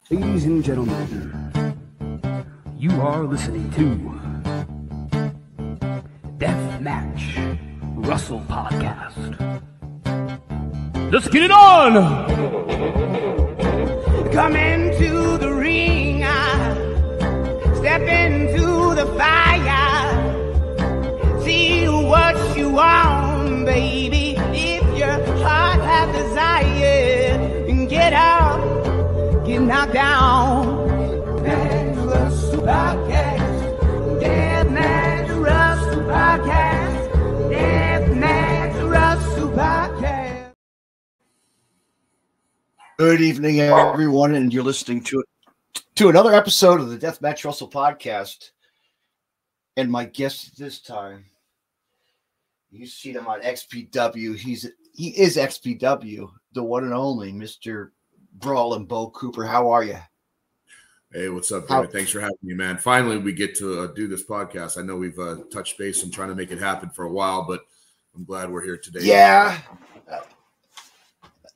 Ladies and gentlemen, you are listening to Deathmatch Russell Podcast. Let's get it on! Come into the ring, step into the fire, see what you want, baby. If your heart has desire, and get out, get knocked down. Deathmatch Russell Podcast, Deathmatch Russell Podcast, Deathmatch Russell Podcast. Good evening, everyone, and you're listening to another episode of the Deathmatch Russell Podcast. And my guest this time, you see him on XPW. He is XPW, the one and only Mr. Brawlin Bo Cooper. How are you? Hey, what's up, David? Thanks for having me, man. Finally, we get to do this podcast. I know we've touched base and trying to make it happen for a while, but I'm glad we're here today. Yeah.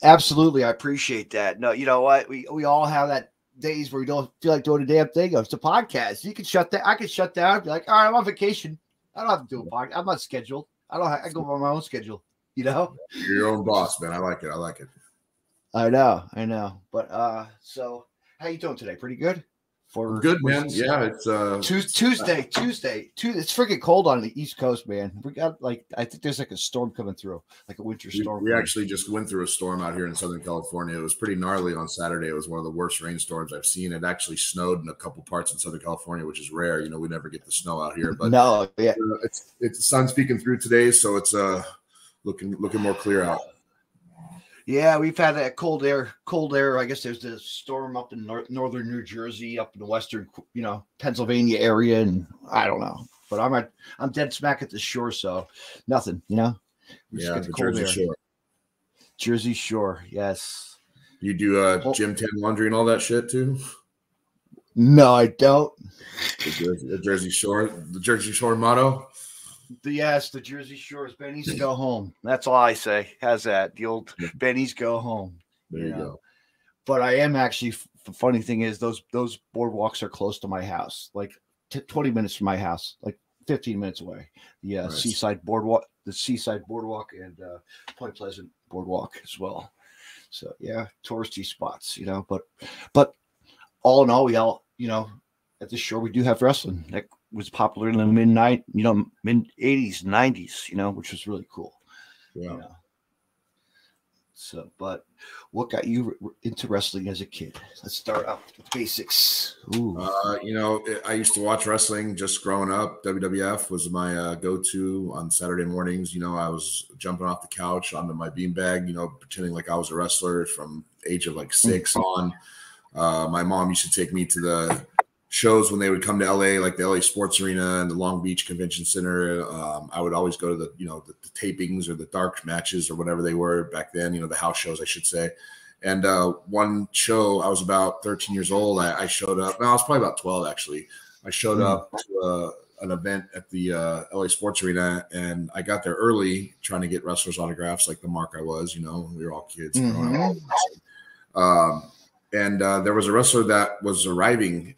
Absolutely, I appreciate that. No, you know what? We all have that days where we don't feel like doing a damn thing. It's a podcast. You can shut down. I can shut down and be like, all right, I'm on vacation. I don't have to do a podcast. I'm not scheduled. I go on my own schedule. You know, you're your own boss, man. I like it. I like it. I know. But so how you doing today? Pretty good. Good, man. Yeah, it's Tuesday. It's freaking cold on the East Coast, man. We got I think there's like a storm coming through, like a winter storm. We actually just went through a storm out here in Southern California. It was pretty gnarly on Saturday. It was one of the worst rainstorms I've seen. It actually snowed in a couple parts in Southern California, which is rare. You know, we never get the snow out here, but no, yeah, it's the sun's peeking through today, so it's looking more clear out. Yeah, we've had that cold air. I guess there's the storm up in northern New Jersey, up in the western, Pennsylvania area, and I don't know. But I'm dead smack at the shore, so nothing, Yeah, the Jersey Shore. Jersey Shore, yes. You do gym tan laundry and all that shit too? No, I don't. The Jersey Shore motto. Yes, the Jersey Shore's Benny's go home. That's all I say. How's that? The old Benny's go home. There you go. But I am actually. The funny thing is, those boardwalks are close to my house, like 20 minutes from my house, like 15 minutes away. The nice. Seaside Boardwalk, and Point Pleasant Boardwalk as well. So yeah, touristy spots, But all in all, we all, at the shore we do have wrestling. That was popular in the mid 80s, 90s, which was really cool. Yeah. So, but what got you into wrestling as a kid? Let's start out with basics. Ooh. I used to watch wrestling just growing up. WWF was my go-to on Saturday mornings. I was jumping off the couch onto my beanbag, pretending like I was a wrestler from age of like 6 on. My mom used to take me to the shows when they would come to LA, like the LA Sports Arena and the Long Beach Convention Center. I would always go to the tapings or the dark matches or whatever they were back then, the house shows, I should say. And one show, I was about 13 years old. I showed up. No, I was probably about 12, actually. I showed up to an event at the LA Sports Arena, and I got there early trying to get wrestlers' autographs like the mark I was. We were all kids. And there was a wrestler that was arriving,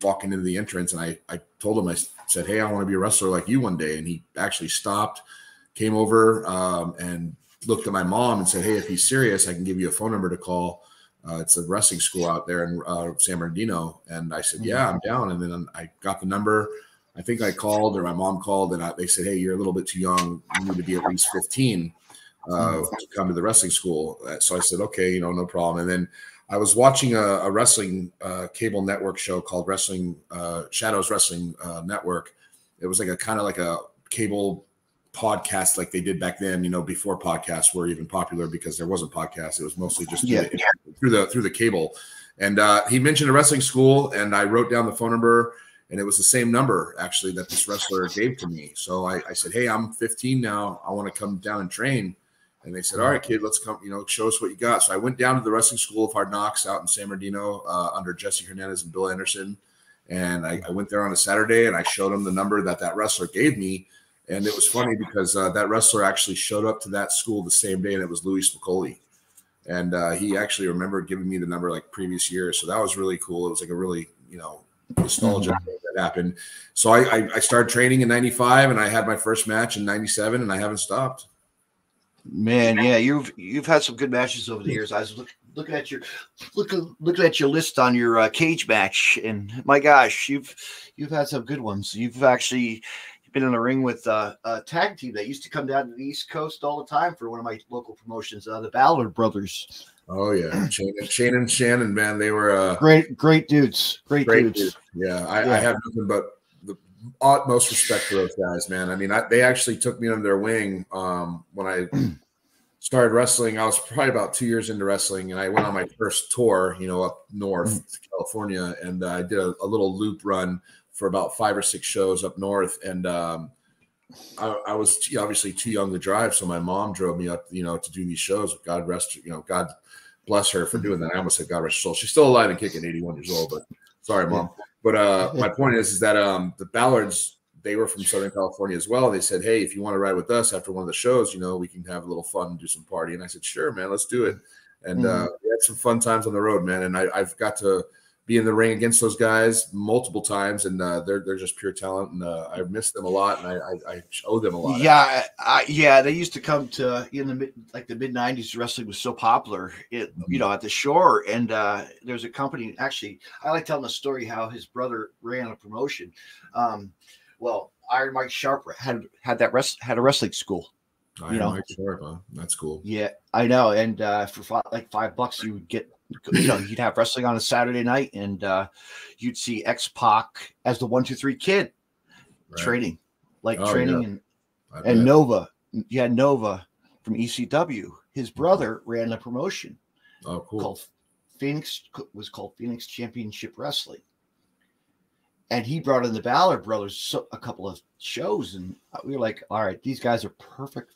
walking into the entrance, and I told him, I said, hey, I want to be a wrestler like you one day. And he actually stopped, came over, and looked at my mom and said, hey, if he's serious, I can give you a phone number to call. It's a wrestling school out there in San Bernardino. And I said, yeah, I'm down. And then I got the number. I think I called, or my mom called, and they said, hey, you're a little bit too young. You need to be at least 15 to come to the wrestling school. So I said, okay, no problem. And then I was watching a wrestling cable network show called Shadows Wrestling Network. It was like a kind of like a cable podcast like they did back then, before podcasts were even popular, because there wasn't podcasts. It was mostly just through the cable. And he mentioned a wrestling school, and I wrote down the phone number, and it was the same number actually that this wrestler gave to me. So I said, hey, I'm 15 now. I want to come down and train. And they said, all right, kid, let's come, show us what you got. So I went down to the Wrestling School of Hard Knocks out in San Bernardino under Jesse Hernandez and Bill Anderson. And I went there on a Saturday, and I showed them the number that wrestler gave me. And it was funny because that wrestler actually showed up to that school the same day, and it was Louis Spicoli. And he actually remembered giving me the number like previous year. So that was really cool. It was like a really, nostalgic thing that happened. So I started training in 95 and I had my first match in 97 and I haven't stopped. Man, yeah, you've had some good matches over the years. I was looking at your list on your cage match, and my gosh, you've had some good ones. You've actually been in a ring with a tag team that used to come down to the East Coast all the time for one of my local promotions, the Ballard brothers. Oh yeah, Shane and Shannon, man, they were great dudes. Great dudes. Yeah, I have nothing but the utmost respect for those guys, man. I mean, they actually took me under their wing when I started wrestling. I was probably about 2 years into wrestling, and I went on my first tour, up north to California, and I did a little loop run for about 5 or 6 shows up north, and I was obviously too young to drive, so my mom drove me up, to do these shows. God rest, God bless her for doing that. I almost said God rest her soul. She's still alive and kicking, 81 years old, but sorry, Mom. But my point is that the Ballards, they were from Southern California as well. They said, hey, if you want to ride with us after one of the shows, we can have a little fun and do some party. And I said, sure, man, let's do it. And we had some fun times on the road, man. And I've got to be in the ring against those guys multiple times, and they're just pure talent, and I miss them a lot, and I owe them a lot. Yeah, they used to come to in the mid 90s. Wrestling was so popular, at the shore, and there's a company. Actually, I like telling the story how his brother ran a promotion. Well, Iron Mike Sharp had a wrestling school. Mike Sharp, huh? That's cool. Yeah, I know, and for like $5, you would get. You'd have wrestling on a Saturday night, and you'd see X-Pac as the 1, 2, 3 Kid training, and Nova. You had Nova from ECW. His brother ran a promotion. Oh, cool. Called Phoenix Championship Wrestling, and he brought in the Ballard brothers a couple of shows, and we were like, all right, these guys are perfect,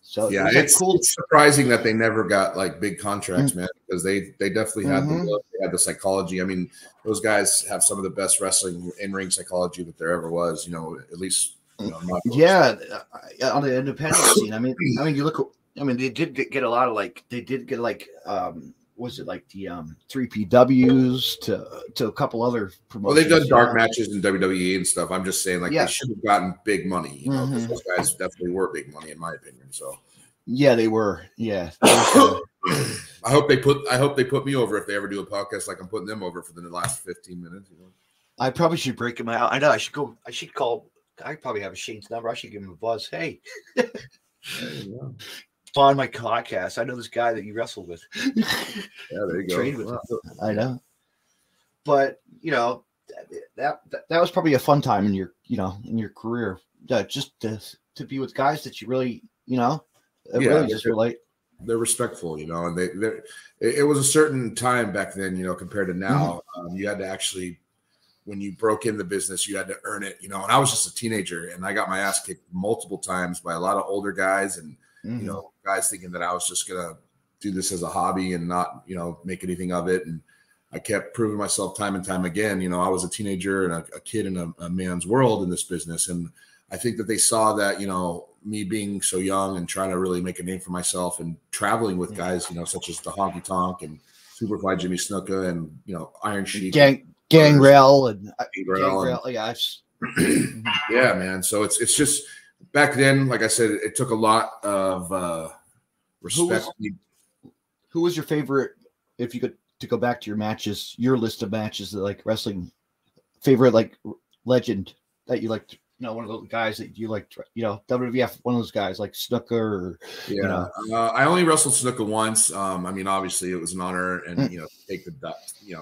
So yeah, it's cool. It's surprising that they never got like big contracts, man, because they definitely had the look, they had the psychology. I mean, those guys have some of the best wrestling in-ring psychology that there ever was. At least on the independent scene. I mean, you look. I mean, they did get a lot of was it like the 3PWs to a couple other promotions? Well, they've done dark matches in WWE and stuff. I'm just saying, they should have gotten big money. Because those guys definitely were big money, in my opinion. So, yeah, they were. Yeah, I hope they put me over if they ever do a podcast. Like I'm putting them over for the last 15 minutes. I probably should break him out. I know I should go. I should call. I probably have Shane's number. I should give him a buzz. Hey. On my podcast, I know this guy that you wrestled with. Yeah, there you go. Trained with him. I know, but that was probably a fun time in your career, just to be with guys that you really really just relate. They're respectful, and it was a certain time back then, compared to now. You had to actually, when you broke in the business, you had to earn it, and I was just a teenager, and I got my ass kicked multiple times by a lot of older guys, and guys thinking that I was just gonna do this as a hobby and not, make anything of it. And I kept proving myself time and time again. I was a teenager and a kid in a man's world in this business, and I think that they saw that, me being so young and trying to really make a name for myself and traveling with guys, such as the Honky Tonk and Superfly Jimmy Snuka and Iron Sheik, Gangrel and yeah, yeah, man. So it's just. Back then, like I said, it took a lot of respect. Who was your favorite, if you could to go back to your matches, your list of matches, like wrestling favorite, like legend that you liked, one of those guys that you liked, WWF, one of those guys like Snuka or, I only wrestled Snuka once. I mean, obviously it was an honor and, take the,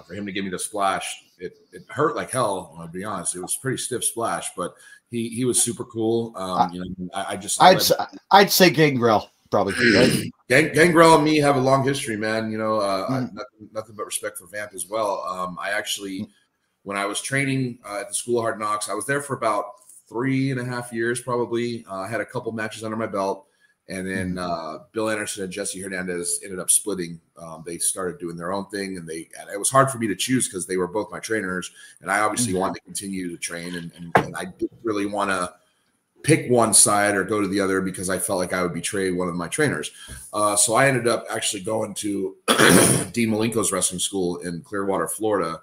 for him to give me the splash, it hurt like hell. I'll be honest. It was a pretty stiff splash, but he was super cool. I'd say Gangrel probably. Right? Gangrel and me have a long history, man. Nothing but respect for Vamp as well. I actually, when I was training at the School of Hard Knocks, I was there for about 3.5 years, probably. I had a couple matches under my belt, and then Bill Anderson and Jesse Hernandez ended up splitting. They started doing their own thing, and it was hard for me to choose because they were both my trainers, and I obviously wanted to continue to train, and I didn't really want to pick one side or go to the other because I felt like I would betray one of my trainers. So I ended up actually going to Dean Malenko's wrestling school in Clearwater, Florida.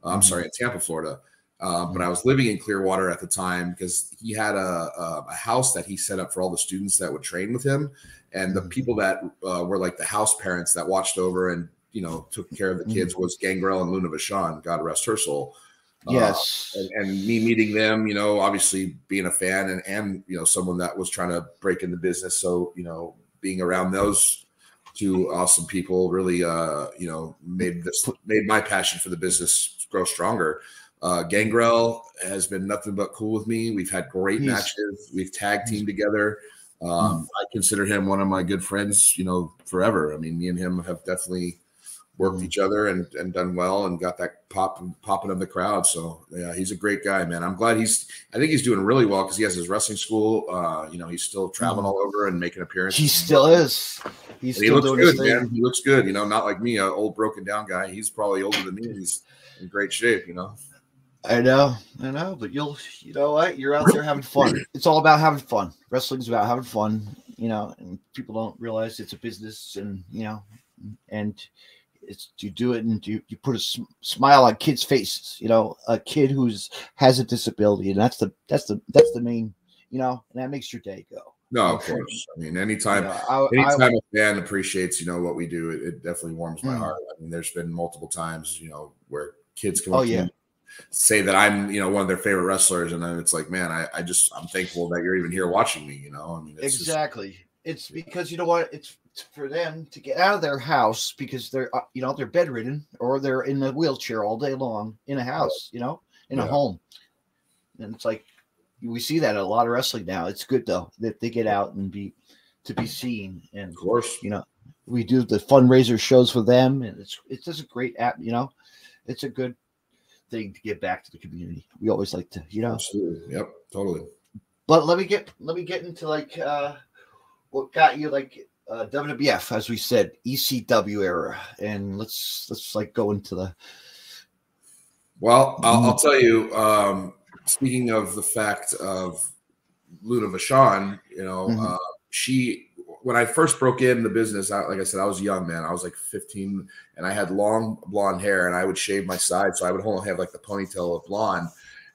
I'm sorry, in Tampa, Florida. But I was living in Clearwater at the time because he had a house that he set up for all the students that would train with him. And the people that were like the house parents that watched over and, took care of the kids was Gangrel and Luna Vachon, God rest her soul. Yes. And me meeting them, obviously being a fan and someone that was trying to break into business. So, being around those two awesome people really, made my passion for the business grow stronger. Gangrel has been nothing but cool with me. We've had great matches. We've tag teamed together. I consider him one of my good friends, forever. I mean, me and him have definitely worked each other and done well and got that popping in the crowd. So yeah, he's a great guy, man. I'm glad I think he's doing really well because he has his wrestling school. He's still traveling all over and making appearances. He still is. He looks good, man. He looks good. Not like me, an old broken down guy. He's probably older than me. And he's in great shape. I know, but you know what? You're out there having fun. It's all about having fun. Wrestling's about having fun, and people don't realize it's a business and you do it and you put a smile on kids' faces, a kid has a disability, and that's the main, and that makes your day go. No, of course. I mean, anytime a fan appreciates, what we do, it definitely warms my heart. I mean, there's been multiple times, where kids come up to me, say that I'm, one of their favorite wrestlers, and then it's like, man, I'm thankful that you're even here watching me. I mean, exactly. It's because it's for them to get out of their house because they're they're bedridden or they're in a wheelchair all day long in a house, in a home, and it's like we see that in a lot of wrestling now. It's good though that they get out and be seen, and of course, we do the fundraiser shows for them, and it's just a great app. It's a good thing to give back to the community. We always like to, Absolutely. Yep, totally. But let me get into like what got you like WWF, as we said, ECW era, and let's like go into the. Well, I'll tell you. Speaking of the fact of Luna Vachon, she, when I first broke into the business, like I said, I was young, man. I was like 15, and I had long blonde hair, and I would shave my sides, so I would only have like the ponytail of blonde.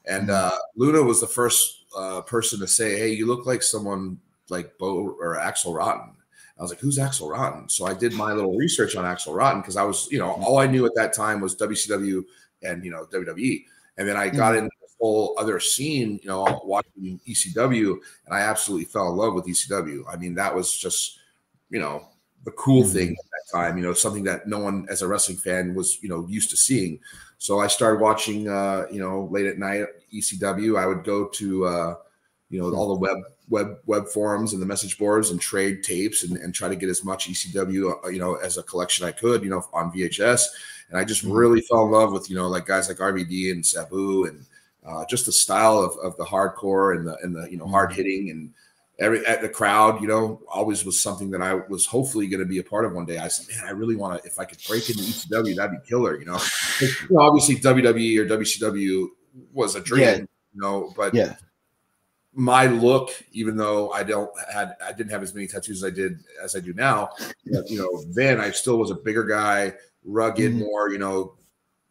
And Luna was the first person to say, "Hey, you look like someone like Bo or Axel Rotten." I was like, "Who's Axel Rotten?" So I did my little research on Axel Rotten because I was, all I knew at that time was WCW and WWE, and then I got into this whole other scene, watching ECW, and I absolutely fell in love with ECW. I mean, that was just, the cool thing at that time, something that no one as a wrestling fan was, used to seeing. So I started watching, late at night ECW. I would go to, all the web forums and the message boards and trade tapes and try to get as much ECW, as a collection I could, on VHS. And I just really fell in love with, like guys like RVD and Sabu and just the style of the hardcore and the hard hitting and at the crowd, always was something that I was hopefully going to be a part of one day. I said, man, I really want to, if I could break into ECW, that'd be killer, obviously WWE or WCW was a dream, but my look, even though I didn't have as many tattoos as I do now, then I still was a bigger guy, rugged, more,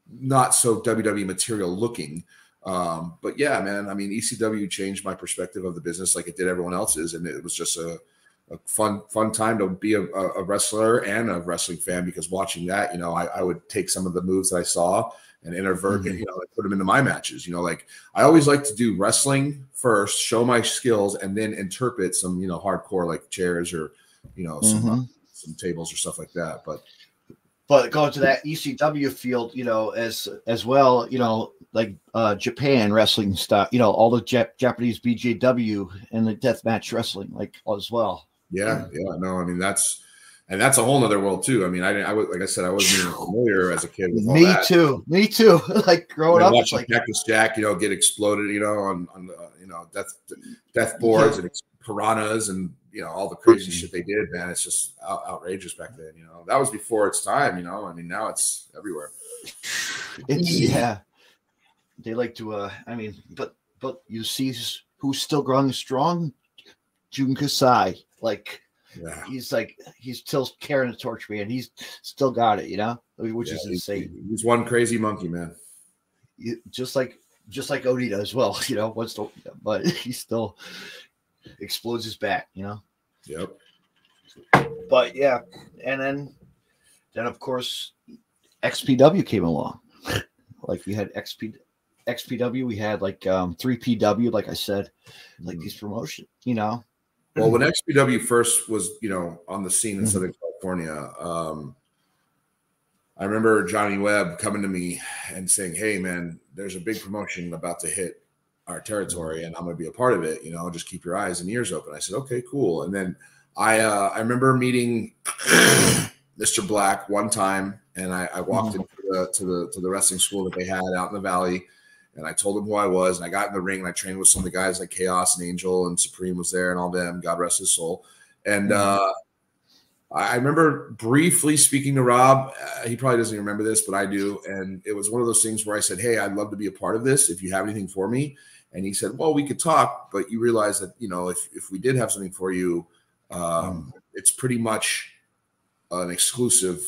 not so WWE material looking. But yeah, man, I mean, ECW changed my perspective of the business like it did everyone else's. And it was just a fun time to be a wrestler and a wrestling fan, because watching that, I would take some of the moves that I saw and invert and, put them into my matches. Like I always like to do wrestling first, show my skills, and then interpret some, hardcore like chairs or, some tables or stuff like that. But going to that ECW field, as well, like Japan wrestling stuff, all the Japanese BJW and the deathmatch wrestling, like as well. Yeah, no, I mean that's a whole nother world too. I mean, like I said, I wasn't even familiar as a kid with all that. Me too. Like growing up, watching like Cactus Jack, get exploded, on death boards and piranhas and all the crazy shit they did, man. It's just outrageous back then. That was before its time. I mean, now it's everywhere. They like to. But you see who's still growing strong, Jun Kasai. Like, Yeah. he's still carrying the torch, man. He's still got it, which is insane. He's one crazy monkey, man. Just like Odita as well, but he still explodes his back, Yep. But yeah, and then of course XPW came along. Like we had XPW, we had like 3PW, like I said, like these promotions, Well, when XPW first was, on the scene in Southern California, I remember Johnny Webb coming to me and saying, "Hey, man, there's a big promotion about to hit our territory, and I'm going to be a part of it. Just keep your eyes and ears open." I said, "Okay, cool." And then I remember meeting Mr. Black one time, and I walked into the wrestling school that they had out in the valley, and I told him who I was, and I got in the ring and I trained with some of the guys like Chaos and Angel and Supreme was there and all them. God rest his soul. And I remember briefly speaking to Rob. He probably doesn't remember this, but I do. And it was one of those things where I said, "Hey, I'd love to be a part of this if you have anything for me." And he said, "Well, we could talk, but you realize that, if we did have something for you, it's pretty much an exclusive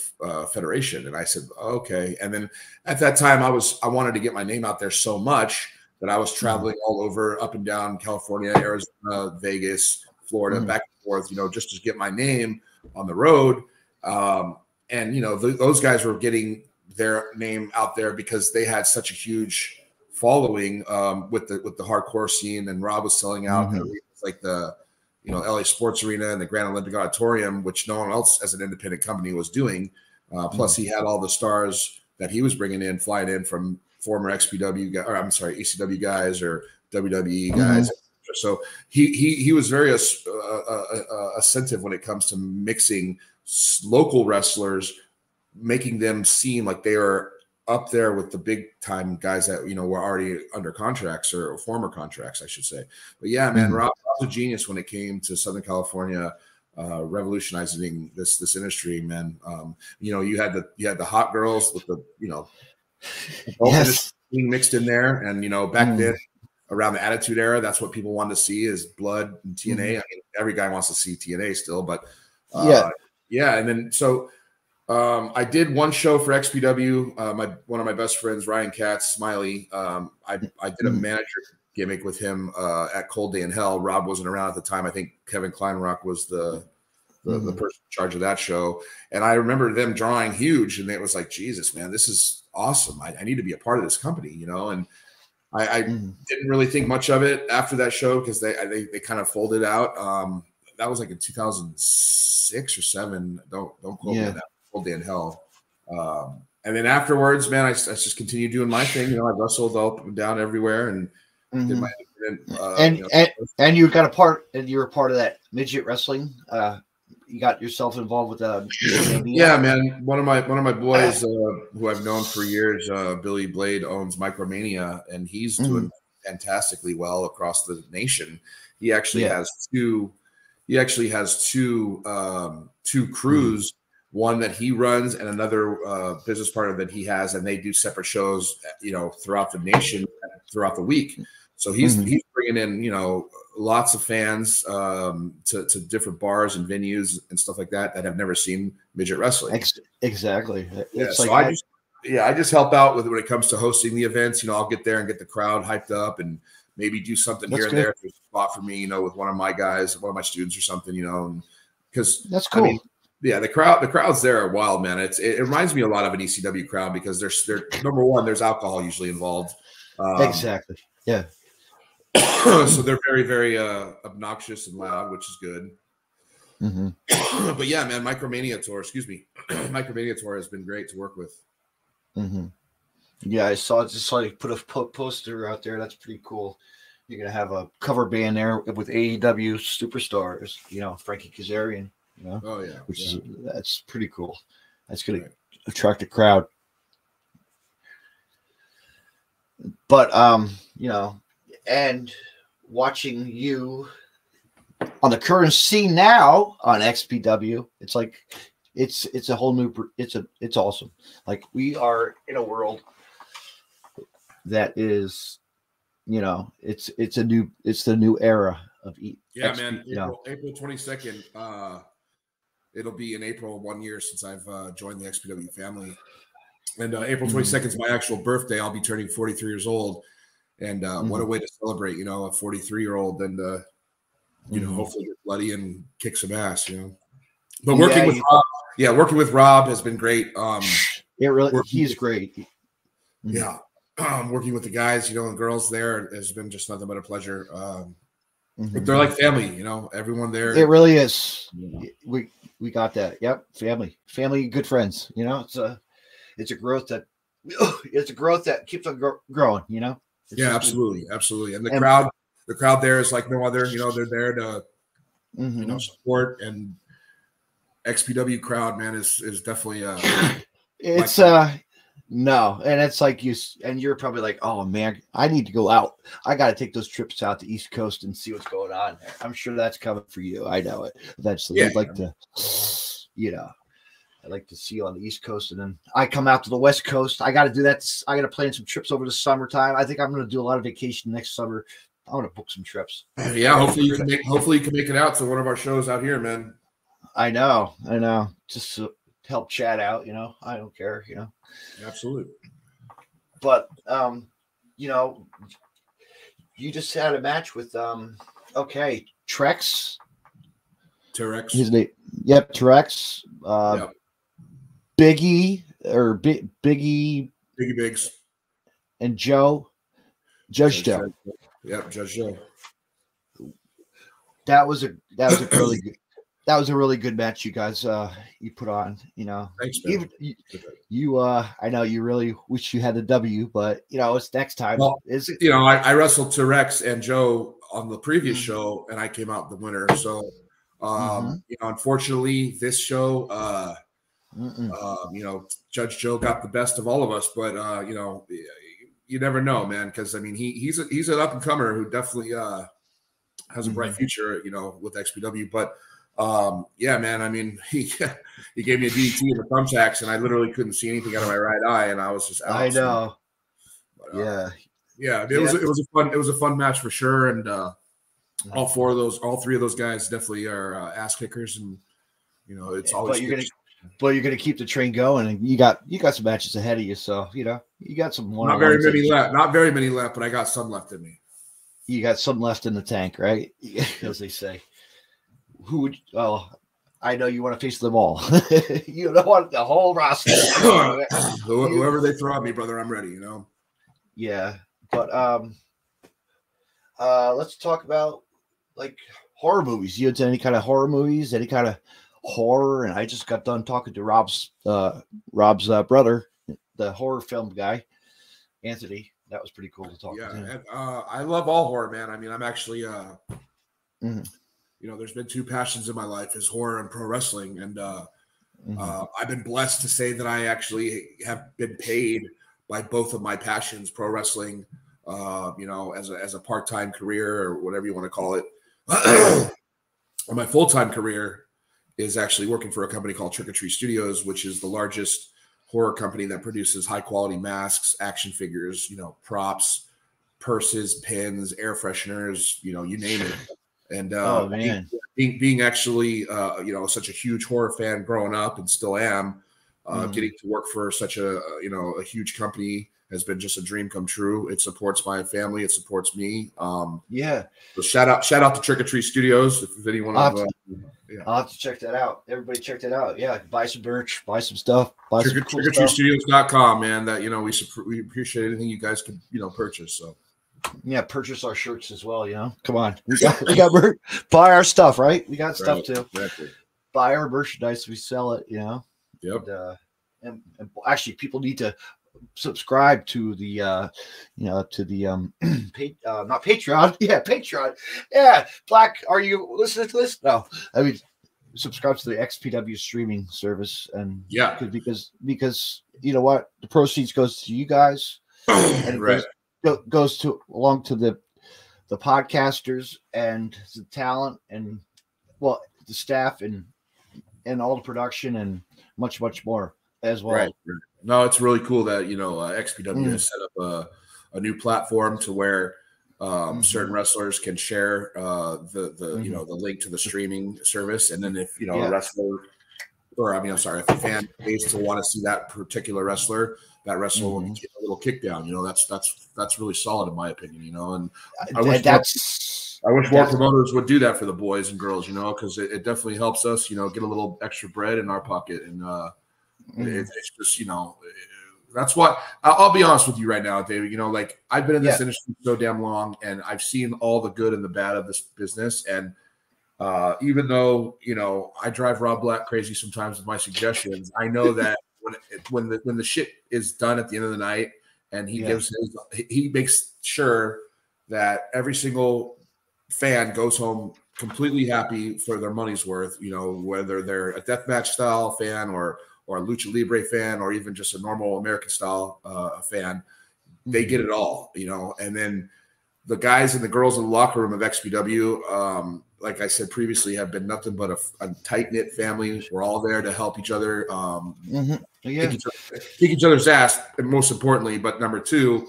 federation." And I said, "Okay." And then at that time I wanted to get my name out there so much that I was traveling all over, up and down California, Arizona, Vegas, Florida, back and forth, just to get my name on the road. And those guys were getting their name out there because they had such a huge following with the hardcore scene, and Rob was selling out like the LA Sports Arena and the Grand Olympic Auditorium, which no one else as an independent company was doing. Plus, he had all the stars that he was bringing in, flying in from former ECW guys or WWE guys. So he was very attentive when it comes to mixing local wrestlers, making them seem like they are up there with the big time guys that were already under contracts or former contracts, I should say. But yeah, man, Rob was a genius when it came to Southern California, revolutionizing this industry, man. You had the hot girls with the being mixed in there, and back then around the Attitude Era, that's what people wanted to see is blood and TNA. I mean, every guy wants to see TNA still, but yeah. And then so I did one show for XPW. One of my best friends, Ryan Katz, Smiley. I did a manager gimmick with him at Cold Day in Hell. Rob wasn't around at the time. I think Kevin Kleinrock was the person in charge of that show. And I remember them drawing huge, and it was like, Jesus, man, this is awesome. I need to be a part of this company, and I didn't really think much of it after that show because they kind of folded out. That was like in 2006 or 7. Don't quote me on that. Cold Day in Hell. And then afterwards, man, I just continued doing my thing. I wrestled up and down everywhere and did my and you got a part, and you were part of that midget wrestling. You got yourself involved with yeah, man. One of my boys who I've known for years, Billy Blade, owns Micromania, and he's doing fantastically well across the nation. He actually has two. He actually has two crews. One that he runs and another business partner that he has, and they do separate shows, throughout the nation, throughout the week. So he's bringing in, lots of fans to different bars and venues and stuff like that have never seen midget wrestling. Exactly. Yeah, so I just help out with when it comes to hosting the events. I'll get there and get the crowd hyped up and maybe do something here and there. If there's a spot for me, with one of my guys, one of my students or something, because that's cool. I mean, yeah, the crowds there are wild, man. It reminds me a lot of an ECW crowd because they're number one, there's alcohol usually involved. Exactly. Yeah. So they're very, very obnoxious and loud, which is good. But yeah, man, Micromania Tour has been great to work with. Yeah, I saw you put a poster out there. That's pretty cool. You're gonna have a cover band there with AEW superstars. Frankie Kazarian. Oh yeah, that's pretty cool. That's gonna attract a crowd. But and watching you on the current scene now on XPW, it's like it's a whole new. It's awesome. Like we are in a world that is, you know, it's the new era of man. April 22nd. It'll be in April 1 year since I've joined the XPW family, and April 22nd is my actual birthday. I'll be turning 43 years old, and what a way to celebrate, you know, a 43-year-old, and you know, hopefully get bloody and kick some ass, you know. But working with Rob has been great. He's great. Yeah. Working with the guys, you know, and girls there has been just nothing but a pleasure. They're like family, you know, everyone there. It really is. We got that. Yep. Family, good friends, you know, it's a growth that keeps on growing, you know? Absolutely. And the crowd there is like no other, you know, they're there to, you know, support, and XPW crowd, man, is definitely it's no, and it's like you're probably like, oh man, I need to go out. I got to take those trips out the East Coast and see what's going on there. I'm sure that's coming for you. I know it eventually. I'd like to, you know, I'd like to see you on the East Coast, and then I come out to the West Coast. I got to do that. I got to plan some trips over the summertime. I think I'm going to do a lot of vacation next summer. I'm going to book some trips. Yeah, hopefully you can make it out to one of our shows out here, man. I know. Just to help chat out, you know. I don't care, you know. Absolutely. But you know, you just had a match with Trex. Terex. His name. Yep, Terex. Yep. Biggie Biggs. And Judge Joe. Yep, Judge Joe. That was a really good. That was a really good match you guys you put on, you know. Thanks, man. You I know you really wish you had the W, but you know, it's next time. Well, you know, I wrestled Terex and Joe on the previous show, and I came out the winner. So you know, unfortunately this show you know, Judge Joe got the best of all of us, but you know, you never know, man, because I mean he's an up and comer who definitely has a bright future, you know, with XPW. But yeah, man, I mean, he gave me a DDT in the thumbtacks, and I literally couldn't see anything out of my right eye, and I was just out. I know. But, it was a fun match for sure, and all three of those guys definitely are ass kickers, and you know, it's always. But you're gonna keep the train going, and you got some matches ahead of you, so you know you got some. Not very many left, but I got some left in me. You got some left in the tank, right? As they say. Who would? Oh, I know you want to face them all. You don't want the whole roster. Whoever they throw at me, brother, I'm ready. You know. Yeah, but let's talk about like horror movies. You into any kind of horror movies? Any kind of horror? And I just got done talking to Rob's brother, the horror film guy, Anthony. That was pretty cool to talk to him. I love all horror, man. I mean, I'm actually you know, there's been two passions in my life: is horror and pro wrestling. And I've been blessed to say that I actually have been paid by both of my passions, pro wrestling, you know, as a part-time career or whatever you want to call it. My full-time career is actually working for a company called Trick or Treat Studios, which is the largest horror company that produces high-quality masks, action figures, you know, props, purses, pins, air fresheners, you know, you name it. And being actually, you know, such a huge horror fan growing up, and still am, getting to work for such a huge company has been just a dream come true. It supports my family. It supports me. Yeah. So shout out to Trick or Treat Studios. If anyone, I'll have to check that out. Everybody check that out. Yeah, buy some merch, buy some stuff. Buy some cool stuff. TrickorTreatStudios.com, man. That, you know, we appreciate anything you guys can, you know, purchase. So. Yeah, purchase our shirts as well. You know, come on, we got merch. Buy our stuff, right? We got stuff too. Exactly. Buy our merchandise, we sell it. You know. Yep. And actually, people need to subscribe to the not Patreon. Yeah, Patreon. Yeah, Black. Are you listening to this? No, I mean, subscribe to the XPW streaming service, and because you know what, the proceeds goes to you guys, and right. Goes along to the podcasters and the talent and the staff and all the production and much more as well. Right. No, it's really cool that, you know, XPW has set up a new platform to where Certain wrestlers can share the you know, the link to the streaming service, and then if you know a wrestler, or I mean, I'm sorry, if a fan pays to want to see that particular wrestler, that wrestler will get a little kick down. You know, that's really solid in my opinion. You know, and I wish more promoters would do that for the boys and girls. You know, because it definitely helps us. You know, get a little extra bread in our pocket, and it's just, you know. That's why I'll be honest with you right now, David. You know, like I've been in this industry so damn long, and I've seen all the good and the bad of this business. And even though, you know, I drive Rob Black crazy sometimes with my suggestions, I know that when the shit is done at the end of the night, and he he makes sure that every single fan goes home completely happy for their money's worth. You know, whether they're a deathmatch style fan or a lucha libre fan, or even just a normal American style fan, they get it all, you know. And then the guys and the girls in the locker room of XPW, like I said previously, have been nothing but a tight knit family. We're all there to help each other, kick each other's ass, and most importantly, but number two,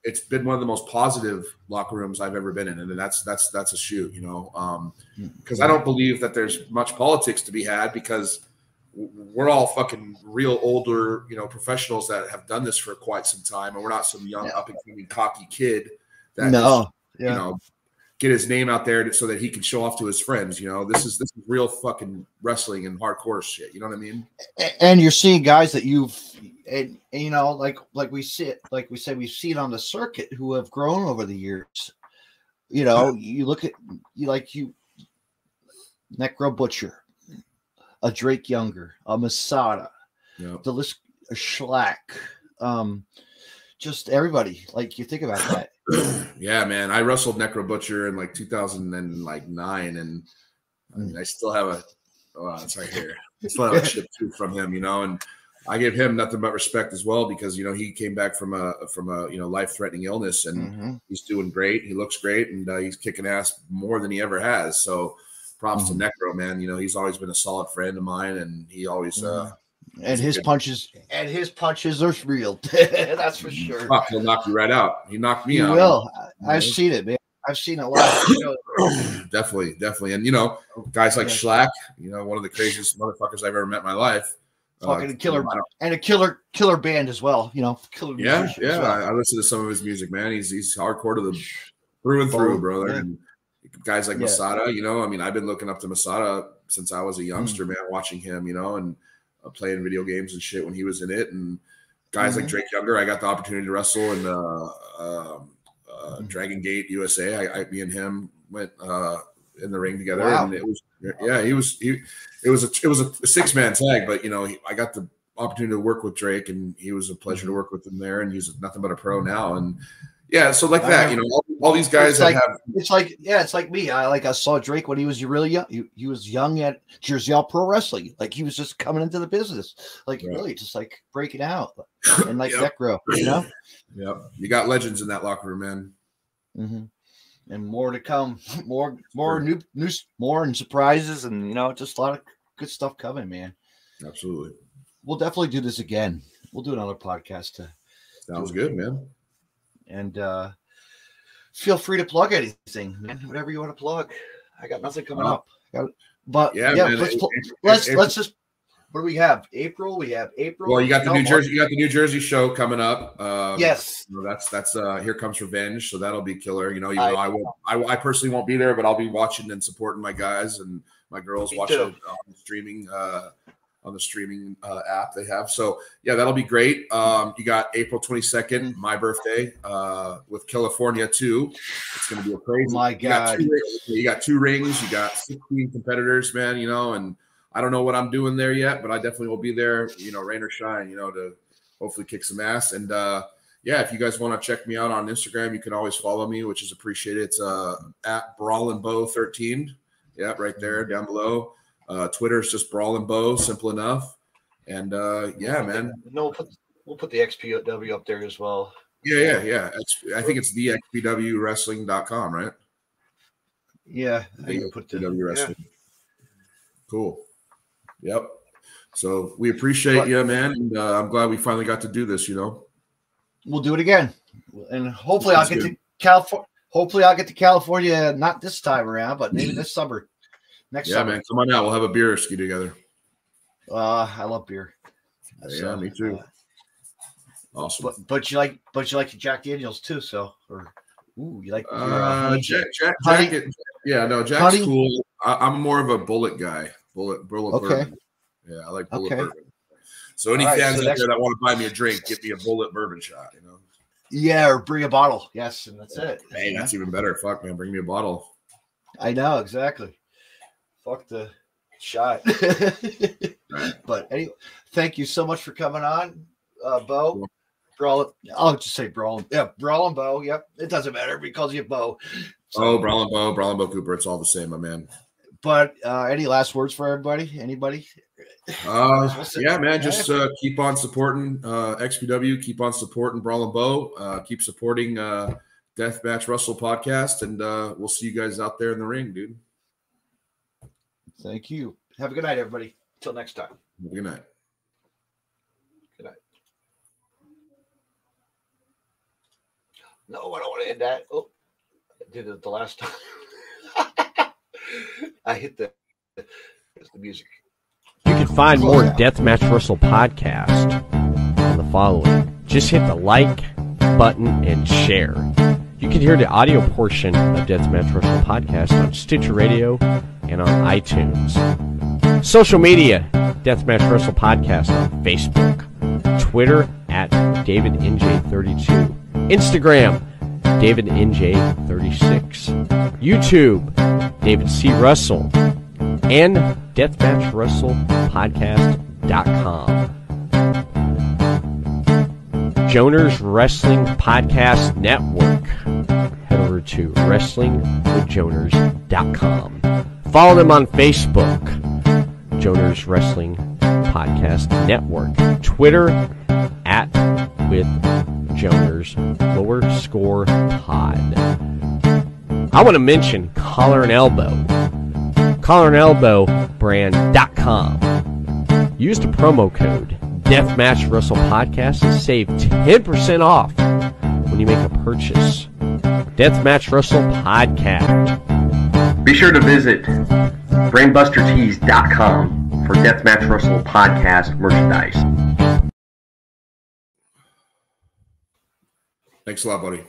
it's been one of the most positive locker rooms I've ever been in, and that's a shoot, you know, because I don't believe that there's much politics to be had, because we're all fucking real older, you know, professionals that have done this for quite some time, and we're not some young up and coming cocky kid that you know, get his name out there so that he can show off to his friends. You know, this is real fucking wrestling and hardcore shit. You know what I mean? And you're seeing guys that you've, and you know, like we said, we've seen on the circuit who have grown over the years. You know, you look at Necro Butcher, a Drake Younger, a Masada, the list, a Schlack, just everybody. Like, you think about that. Yeah, man. I wrestled Necro Butcher in like 2009, and I mean, I still have it's right here. I still have a chip too from him, you know, and I give him nothing but respect as well, because, you know, he came back from a you know, life-threatening illness, and he's doing great. He looks great, and he's kicking ass more than he ever has. So props to Necro, man. You know, he's always been a solid friend of mine, and he always and his punches are real. That's for sure. Fuck, he'll knock you right out. He knocked me out. He will. I've seen it, man. I've seen a lot. Definitely. And, you know, guys like Schlack, you know, one of the craziest motherfuckers I've ever met in my life. Fucking killer, and a killer band as well. You know, killer. Yeah. I listen to some of his music, man. He's hardcore to the through and through, brother. And guys like Masada, you know, I mean, I've been looking up to Masada since I was a youngster, man, watching him, you know, and playing video games and shit when he was in it. And guys like Drake Younger, I got the opportunity to wrestle in Dragon Gate USA. Me and him went in the ring together, and it was it was a 6-man tag, but, you know, I got the opportunity to work with Drake, and he was a pleasure to work with him there, and he's nothing but a pro now. And so like that, you know, all these guys it's like me. I saw Drake when he was really young. He was young at Jersey All Pro Wrestling. Like, he was just coming into the business, like really just like breaking out, and like Necro, you know. Yeah, you got legends in that locker room, man. And more to come, more new, more and surprises, and, you know, just a lot of good stuff coming, man. Absolutely. We'll definitely do this again. We'll do another podcast. Sounds good, man. And feel free to plug anything, man. Whatever you want to plug. I got nothing coming up. But man, let's just. What do we have? April. We have April. Well, you got the New Jersey. You got the New Jersey show coming up. Yes. You know, that's Here Comes Revenge. So that'll be killer. You know, I personally won't be there, but I'll be watching and supporting my guys and my girls watching it on the streaming app they have. So yeah, that'll be great. You got April 22nd, my birthday, with California too. It's going to be a crazy. My God. You got 2 rings. You got 16 competitors, man. You know, and I don't know what I'm doing there yet, but I definitely will be there, you know, rain or shine, you know, to hopefully kick some ass. And if you guys want to check me out on Instagram, you can always follow me, which is appreciated. It's at BrawlinBow13. Yeah, right there down below. Twitter is just BrawlinBow, simple enough. And man. No, we'll put the XPW up there as well. Yeah. I think it's the XPWWrestling.com, right? Yeah. I can put the Wrestling. Cool. Yep. So we appreciate you, man. And I'm glad we finally got to do this, you know. We'll do it again. And hopefully I'll California. Hopefully, I'll get to California not this time around, but maybe this summer. Next summer. Man, come on out. We'll have a beer ski together. I love beer. Yeah, me too. Awesome. But you like your Jack Daniels too, so you like Jack. Yeah, no, Jack's honey? cool. I'm more of a bullet guy. Bullet Okay. bourbon. Yeah, I like bullet bourbon. So any All right, fans so out there that want to buy me a drink, get me a bullet bourbon shot. Yeah, or bring a bottle. Yes, and that's it. Hey, that's even better. Fuck, man, bring me a bottle. I know exactly. Fuck the shot. But anyway, thank you so much for coming on, Bo. Cool. Brawlin. I'll just say Brawlin. Yeah, Brawlin Bo. Yep, it doesn't matter because you Bo. So, Brawlin Bo Cooper. It's all the same, my man. But any last words for everybody? Anybody? Yeah, man. Just keep on supporting XPW. Keep on supporting Brawlin Bo. Keep supporting Deathmatch Wrestle podcast, and we'll see you guys out there in the ring, dude. Thank you. Have a good night, everybody. Until next time. Good night. Good night. No, I don't want to end that. Oh, I did it the last time. I hit the music. You can find more Deathmatch Wrestle podcast on the following. Just hit the like button and share. You can hear the audio portion of Deathmatch Wrestle podcast on Stitcher Radio and on iTunes. Social media, Deathmatch Wrestle podcast on Facebook, Twitter at DavidNJ32, Instagram, DavidNJ36, YouTube, David C. Russell, and DeathmatchWrestlePodcast.com. Joner's Wrestling Podcast Network. Head over to WrestlingWithJoners.com. Follow them on Facebook, Joner's Wrestling Podcast Network. Twitter at @WithJoners_pod. I want to mention Collar and Elbow. Collarandelbowbrand.com. Use the promo code Deathmatch Wrestle Podcast and save 10% off when you make a purchase. Deathmatch Wrestle Podcast. Be sure to visit BrainbusterTees.com for Deathmatch Wrestle Podcast merchandise. Thanks a lot, buddy.